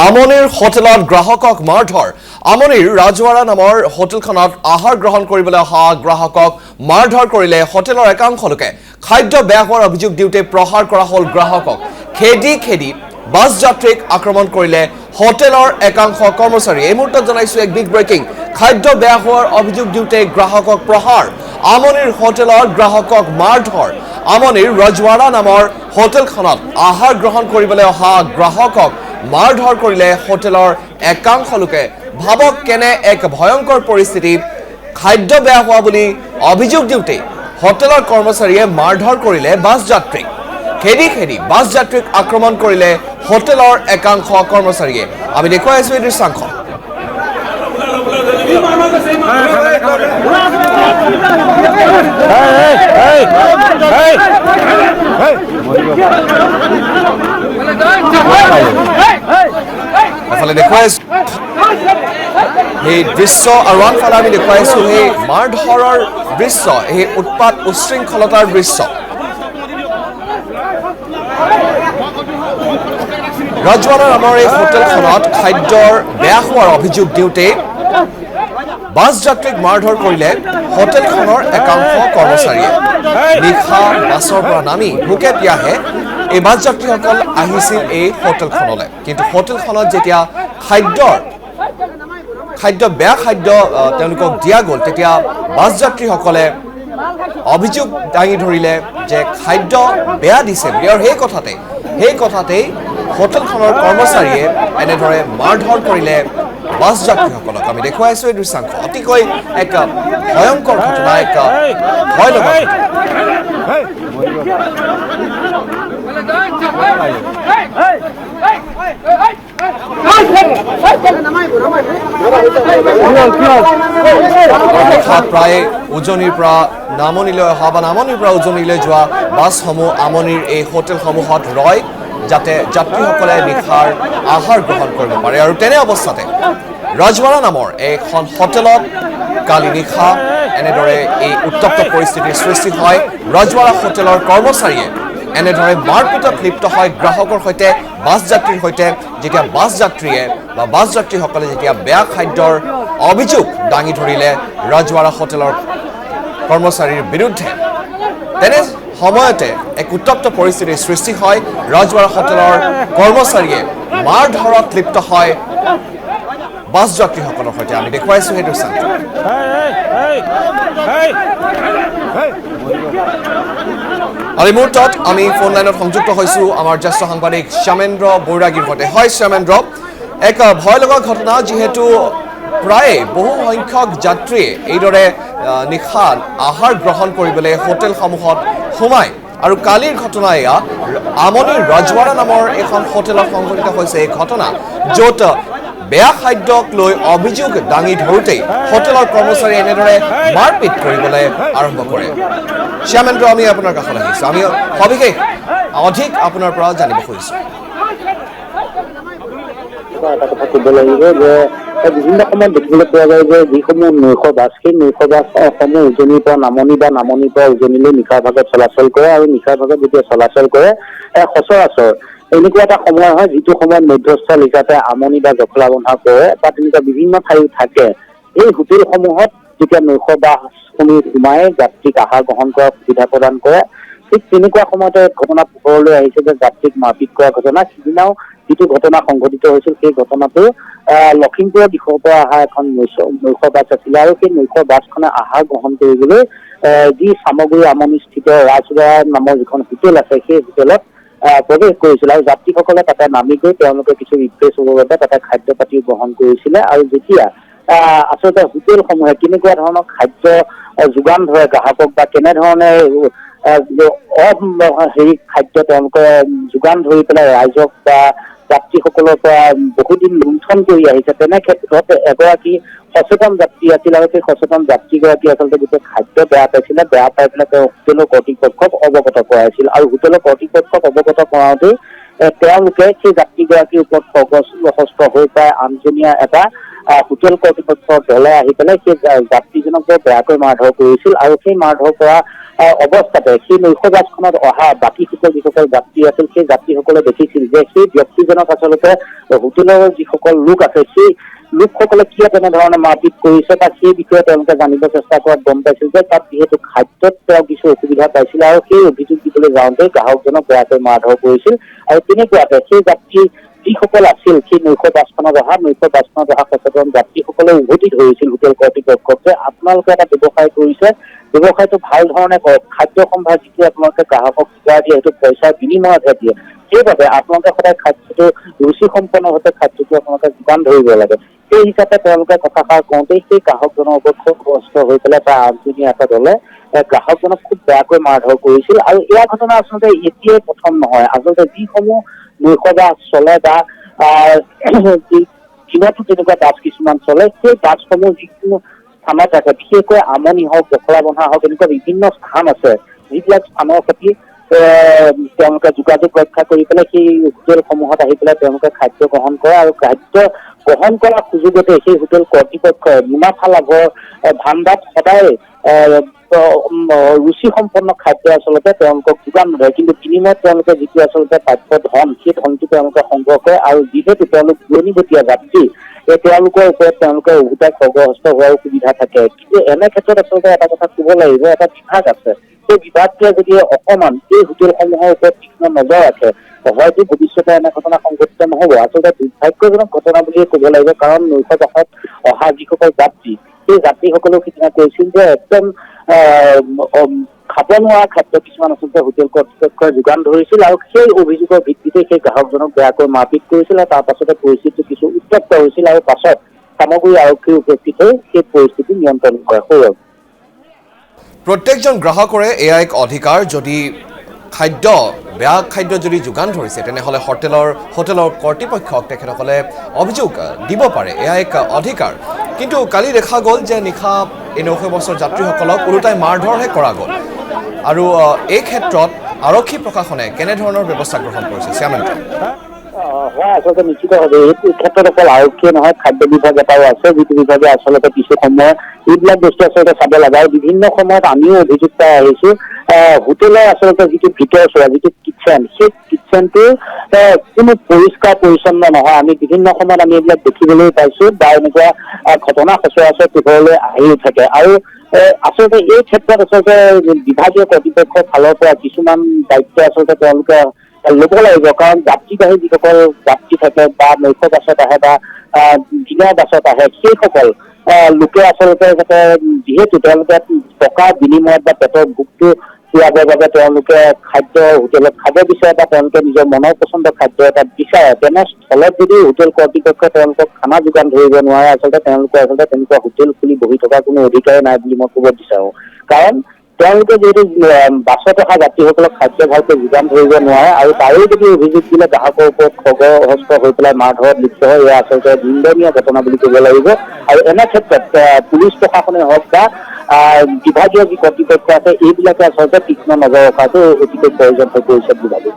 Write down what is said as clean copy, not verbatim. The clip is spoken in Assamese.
আমনিৰ হোটেলত গ্ৰাহকক মাৰধৰ আমনিৰ ৰাজৱাৰা নামৰ হোটেলখনত আহাৰ গ্ৰহণ কৰিবলৈ অহা গ্ৰাহকক মাৰধৰ কৰিলে হোটেলৰ একাংশ লোকে খাদ্য বেয়া হোৱাৰ অভিযোগ দিওঁতে প্ৰহাৰ কৰা হ'ল গ্ৰাহকক খেদি বাছ যাত্ৰীক আক্ৰমণ কৰিলে হোটেলৰ একাংশ কৰ্মচাৰী এই মুহূৰ্তত জনাইছো এক বিগ ব্ৰেকিং খাদ্য বেয়া হোৱাৰ অভিযোগ দিওঁতে গ্ৰাহকক প্ৰহাৰ আমনিৰ হোটেলত গ্ৰাহকক মাৰধৰ আমনিৰ ৰাজৱাৰা নামৰ হোটেলখনত আহাৰ গ্ৰহণ কৰিবলৈ অহা গ্ৰাহকক মাৰধৰ কৰিলে হোটেলৰ একাংশ লোকে ভাবক কেনে এক ভয়ংকৰ পৰিস্থিতি খাদ্য বেয়া হোৱা বুলি অভিযোগ দিওঁতে হোটেলৰ কৰ্মচাৰীয়ে মাৰধৰ কৰিলে বাছ যাত্ৰীক খেদি বাছ যাত্ৰীক আক্ৰমণ কৰিলে হোটেলৰ একাংশ কৰ্মচাৰীয়ে আমি দেখুৱাই আছো এই দৃশ্যাংশ এফালে দেখুৱাইছো এই দৃশ্য আৰু আনফালে আমি দেখুৱাইছো এই মাৰধৰৰ দৃশ্য এই উৎপাত উশৃংখলতাৰ দৃশ্য ৰাজৱাৰা নামৰ এই হোটেলখনত খাদ্যৰ বেয়া হোৱাৰ অভিযোগ দিওঁতে বাছ যাত্ৰীক মাৰধৰ কৰিলে হোটেলখনৰ একাংশ কৰ্মচাৰীয়ে নিশা বাছৰ পৰা নামি ভোকে পিয়াহে এই বাছ যাত্ৰীসকল আহিছিল এই হোটেলখনলৈ কিন্তু হোটেলখনত যেতিয়া বেয়া খাদ্য তেওঁলোকক দিয়া গ'ল তেতিয়া বাছ যাত্ৰীসকলে অভিযোগ দাঙি ধৰিলে যে খাদ্য বেয়া দিছে বুলি আৰু সেই কথাতেই হোটেলখনৰ কৰ্মচাৰীয়ে এনেদৰে মাৰধৰ কৰিলে বাছ যাত্ৰীসকলক আমি দেখুৱাইছো এই দৃশ্যাংশ অতিকৈ এক ভয়ংকৰ ঘটনা এক ভয় লগা প্ৰায় উজনিৰ পৰা নামনিলৈ অহা বা নামনিৰ পৰা উজনিলৈ যোৱা বাছসমূহ আমনিৰ এই হোটেলসমূহত ৰয় যাতে যাত্ৰীসকলে নিশাৰ আহাৰ গ্ৰহণ কৰিব পাৰে আৰু তেনে অৱস্থাতে ৰাজৱাৰা নামৰ এখন হোটেলত কালি নিশা এনেদৰে এই উত্তপ্ত পৰিস্থিতিৰ সৃষ্টি হয় ৰাজৱাৰা হোটেলৰ কৰ্মচাৰীয়ে এনেদৰে মাৰপিটত লিপ্ত হয় গ্ৰাহকৰ সৈতে বাছ যাত্ৰীৰ সৈতে যেতিয়া বাছ যাত্ৰীসকলে যেতিয়া বেয়া খাদ্যৰ অভিযোগ দাঙি ধৰিলে ৰাজৱাৰা হোটেলৰ কৰ্মচাৰীৰ বিৰুদ্ধে তেনে সময়তে এক উত্তপ্ত পৰিস্থিতিৰ সৃষ্টি হয় ৰাজৱাৰা হোটেলৰ কৰ্মচাৰীয়ে মাৰধৰত লিপ্ত হয় বাছ যাত্ৰীসকলৰ সৈতে আমি দেখুৱাইছো সেইটো দৃশ্যাংশ আৰু এই মুহূৰ্তত আমি ফোন লাইনত সংযুক্ত হৈছো আমাৰ জ্যেষ্ঠ সাংবাদিক শ্যামেন্দ্ৰ বৈৰাগীৰ সৈতে হয় শ্যামেন্দ্ৰ এক ভয় লগা ঘটনা যিহেতু প্ৰায় বহু সংখ্যক যাত্ৰীয়ে এইদৰে নিশা আহাৰ গ্ৰহণ কৰিবলৈ হোটেলসমূহত সোমায় আৰু কালিৰ ঘটনা এয়া আমনিৰ ৰাজৱাৰা নামৰ এখন হোটেলত সংঘটিত হৈছে এই ঘটনা য'ত বেয়া খাদ্যক লৈ অভিযোগ দাঙি ধৰোঁতেই হোটেলৰ কৰ্মচাৰীয়ে এনেদৰে মাৰপিট কৰিবলৈ আৰম্ভ কৰে শ্যামেন্দ্ৰ আমি আপোনাৰ কাষলৈ আহিছোঁ আমি সবিশেষ অধিক আপোনাৰ পৰা জানিব খুজিছোঁ এটা কথা ক'ব লাগিব যে বিভিন্ন সময়ত দেখিবলৈ পোৱা যায় যে যিসমূহ নৈশ বাছ সেই নৈশ বাছসমূহ উজনিৰ পৰা নামনি বা নামনিৰ পৰা উজনিলৈ নিশাৰ ভাগত চলাচল কৰে আৰু নিশাৰ ভাগত যেতিয়া চলাচল কৰে সচৰাচৰ এনেকুৱা এটা সময় হয় যিটো সময়ত মধ্যস্থল হিচাপে আমনি বা জখলা বন্ধা কৰে বা তেনেকুৱা বিভিন্ন ঠাই থাকে এই হোটেলসমূহত যেতিয়া নৈশ বাছসমূহ সোমাই যাত্ৰীক আহাৰ গ্ৰহণ কৰাৰ সুবিধা প্ৰদান কৰে ঠিক তেনেকুৱা সময়তে ঘটনা পোহৰলৈ আহিছে যে যাত্ৰীক মাৰপিট কৰা ঘটনা সিদিনাও যিটো ঘটনা সংঘটিত হৈছিল সেই ঘটনাটো লখিমপুৰৰ দিশৰ পৰা অহা এখন নৈশ বাছ আছিলে আৰু সেই নৈশ বাছখনে আহাৰ গ্ৰহণ কৰিবলৈ যি সামগ্ৰী আমনিস্থিত ৰাজৱাৰা নামৰ যিখন হোটেল আছে সেই হোটেলত প্ৰৱেশ কৰিছিল আৰু যাত্ৰীসকলে তাতে নামি গৈ তেওঁলোকে কিছু ৰিফ্ৰেছ হ'বৰ বাবে তাতে খাদ্য পাতি গ্ৰহণ কৰিছিলে আৰু যেতিয়া আচলতে হোটেলসমূহে কেনেকুৱা ধৰণৰ খাদ্য যোগান ধৰে গ্ৰাহকক বা কেনেধৰণে খাদ্য তেওঁলোকে যোগান ধৰি পেলাই ৰাইজক বা যাত্ৰীসকলৰ পৰা বহুদিন লুণ্ঠন কৰি আহিছে তেনে ক্ষেত্ৰত এগৰাকী সচেতন যাত্ৰী আছিল আৰু সেই সচেতন যাত্ৰীগৰাকী আচলতে গোটেই খাদ্য বেয়া পাইছিলে বেয়া পাই পেলাই তেওঁ হোটেলৰ কৰ্তৃপক্ষক অৱগত কৰাইছিল আৰু হোটেলৰ কৰ্তৃপক্ষক অৱগত কৰাওঁতেই তেওঁলোকে সেই যাত্ৰীগৰাকীৰ ওপৰত সশস্ত্ৰ হৈ প্ৰায় আনজনীয়া এটা হোটেল কৰ্তৃপক্ষৰ দলে আহি পেলাই সেই যাত্ৰীজনক বেয়াকৈ মাৰধৰ কৰিছিল আৰু সেই মাৰধৰ কৰা অৱস্থাতে সেই নৈশ বাছখনত অহা বাকীসকল যিসকল যাত্ৰী আছিল সেই যাত্ৰীসকলে দেখিছিল যে সেই ব্যক্তিজনক আচলতে হোটেলৰ যিসকল লোক আছে সেই লোকসকলে কিয় তেনেধৰণে মাৰপিট কৰিছে বা সেই বিষয়ে তেওঁলোকে জানিব চেষ্টা কৰাত গম পাইছিল যে তাত যিহেতু খাদ্যত তেওঁ কিছু অসুবিধা পাইছিল আৰু সেই অভিযোগ দিবলৈ যাওঁতে গ্ৰাহকজনক বেয়াকৈ মাৰধৰ কৰিছিল আৰু তেনেকুৱাতে সেই যাত্ৰী যিসকল আছিল সেই নৈশ বাছখনত অহা সচেতন যাত্ৰীসকলে উভতি ধৰিছিল হোটেল কৰ্তৃপক্ষক যে আপোনালোকে এটা ব্যৱসায় কৰিছে, ব্যৱসায়টো ভাল ধৰণে কৰক, খাদ্য সম্ভাৰ যিটো আপোনালোকে গ্ৰাহকক যোগাৰ দিয়ে সেইটো পইচাৰ বিনিময়তহে দিয়ে, সেইবাবে আপোনালোকে সদায় খাদ্যটো ৰুচিসম্পন্নভাৱে খাদ্যটো আপোনালোকে যোগান ধৰিব লাগে। সেই হিচাপে তেওঁলোকে কথাষাৰ কওঁতেই সেই গ্ৰাহকজনৰ ওপৰত খুব কষ্ট হৈ পেলাই তাৰ আগজনীয়া এটা দলে গ্ৰাহকজনক খুব বেয়াকৈ মাৰধৰ কৰিছিল আৰু এয়া ঘটনা আচলতে এতিয়াই প্ৰথম নহয়। আচলতে যিসমূহ নৈশ বাছ চলে বা দিনতো তেনেকুৱা বাছ কিছুমান চলে, সেই বাছসমূহ যিকোনো স্থানত আছে, বিশেষকৈ আমনি হওক, দখলা বন্ধা হওক, এনেকুৱা বিভিন্ন স্থান আছে যিবিলাক স্থানৰ সৈতে তেওঁলোকে যোগাযোগ ৰক্ষা কৰি পেলাই সেই হোটেলসমূহত আহি পেলাই তেওঁলোকে খাদ্য গ্ৰহণ কৰে আৰু খাদ্য গ্ৰহণ কৰাৰ সুযোগতে সেই হোটেল কৰ্তৃপক্ষই মুনাফা লাভৰ ধান্দাত সদায় ৰুচিসম্পন্ন খাদ্য আচলতে তেওঁলোকক যোগান ধৰে, কিন্তু বিনিময়ত তেওঁলোকে যিটো আচলতে প্ৰাপ্য ধন সেই ধনটো তেওঁলোকে সংগ্ৰহ কৰে আৰু যিহেতু তেওঁলোক দূৰণিবতীয়া যাত্ৰী তেওঁলোকৰ ওপৰত তেওঁলোকে ওভোটাই খৰ্গহস্ত হোৱাৰো সুবিধা থাকে। কিন্তু এনে ক্ষেত্ৰত আচলতে এটা কথা ক'ব লাগিব, এটা বিভাগ আছে, সেই বিভাগটোৱে যদি অকণমান এই হোটেলসমূহৰ ওপৰত তীক্ষ্ণ নজৰ ৰাখে হয়তো ভৱিষ্যতে এনে ঘটনা সংঘটিত নহ'ব। আচলতে দুৰ্ভাগ্যজনক ঘটনা বুলিয়ে ক'ব লাগিব, কাৰণ নৈশ বাছত অহা যিসকল যাত্ৰী সেই যাত্ৰীসকলেও সিদিনা কৈছিল যে একদম খাব নোৱাৰা খাদ্য কিছুমান আচলতে হোটেল কৰ্তৃপক্ষই যোগান ধৰিছিল আৰু সেই অভিযোগৰ ভিত্তিতে সেই গ্ৰাহকজনক বেয়াকৈ মাৰপিট কৰিছিল আৰু তাৰ পাছতে পৰিস্থিতি কিছু উত্তপ্ত হৈছিল আৰু পাছত সামগ্ৰী আৰক্ষী উপস্থিত হৈ সেই পৰিস্থিতি নিয়ন্ত্ৰণ কৰে। সৌৰভ, প্ৰত্যেকজন গ্ৰাহকৰে এয়া এক অধিকাৰ, যদি বেয়া খাদ্য যদি যোগান ধৰিছে তেনেহ'লে হোটেলৰ কৰ্তৃপক্ষক তেখেতসকলে অভিযোগ দিব পাৰে, এয়া এক অধিকাৰ। কিন্তু কালি দেখা গ'ল যে নিশা এই নৈশ বাছৰ যাত্ৰীসকলক ওলোটাই মাৰধৰহে কৰা গ'ল আৰু এই ক্ষেত্ৰত আৰক্ষী প্ৰশাসনে কেনেধৰণৰ ব্যৱস্থা গ্ৰহণ কৰিছে? শ্যামেন্দ্ৰ, হয়, আচলতে নিশ্চিতভাৱে এই ক্ষেত্ৰত অকল আৰক্ষীয়ে নহয়, খাদ্য বিভাগ এটাও আছে, যিটো বিভাগে আচলতে কিছু সময় এইবিলাক বস্তু আচলতে চাব লাগে আৰু বিভিন্ন সময়ত আমিও অভিযোগ পাই আহিছো হোটেলৰ আচলতে যিটো ভিতৰ চোৱা যিটো কিটচেন, সেই কিটচেনটো কোনো পৰিষ্কাৰ পৰিচ্ছন্ন নহয়। আমি বিভিন্ন সময়ত আমি এইবিলাক দেখিবলৈ পাইছো বা এনেকুৱা ঘটনা সচৰাচৰ পোহৰলৈ আহি থাকে আৰু আচলতে এই ক্ষেত্ৰত আচলতে বিভাগীয় কৰ্তৃপক্ষৰ ফালৰ পৰা কিছুমান দায়িত্ব আচলতে তেওঁলোকে ল'ব লাগিব, কাৰণ যাত্ৰীবাহী যিসকল যাত্ৰী থাকে বা নৈশ বাছত আহে বা দিনৰ বাছত আহে সেইসকল লোকে আচলতে যাতে যিহেতু তেওঁলোকে টকাৰ বিনিময়ত বা পেটৰ ভোকটো পূৰাবৰ বাবে তেওঁলোকে খাদ্য হোটেলত খাব বিচাৰে বা তেওঁলোকে নিজৰ মনৰ পচন্দৰ খাদ্য এটা বিচাৰে, তেনেস্থলত যদি হোটেল কৰ্তৃপক্ষই তেওঁলোকক খানা যোগান ধৰিব নোৱাৰে আচলতে তেওঁলোকে তেনেকুৱা হোটেল খুলি বহি থকাৰ কোনো অধিকাৰেই নাই বুলি মই ক'ব বিচাৰোঁ। কাৰণ তেওঁলোকে যিহেতু বাছত অহা যাত্ৰীসকলক খাদ্য ভালকৈ যোগান ধৰিব নোৱাৰে আৰু তাৰেও যদি অভিযোগ দিলে গ্ৰাহকৰ ওপৰত খৰ্গহস্ত হৈ পেলাই মাৰধৰত লিপ্ত হয়, এয়া আচলতে নিন্দনীয় ঘটনা বুলি ক'ব লাগিব। আৰু এনে ক্ষেত্ৰত পুলিচ প্ৰশাসনে হওক বা বিভাগীয় যি কৰ্তৃপক্ষ আছে এইবিলাকে আচলতে তীক্ষ্ণ নজৰ ৰখাটো অতিকৈ প্ৰয়োজন হৈ পৰিছে বুলি ভাবোঁ।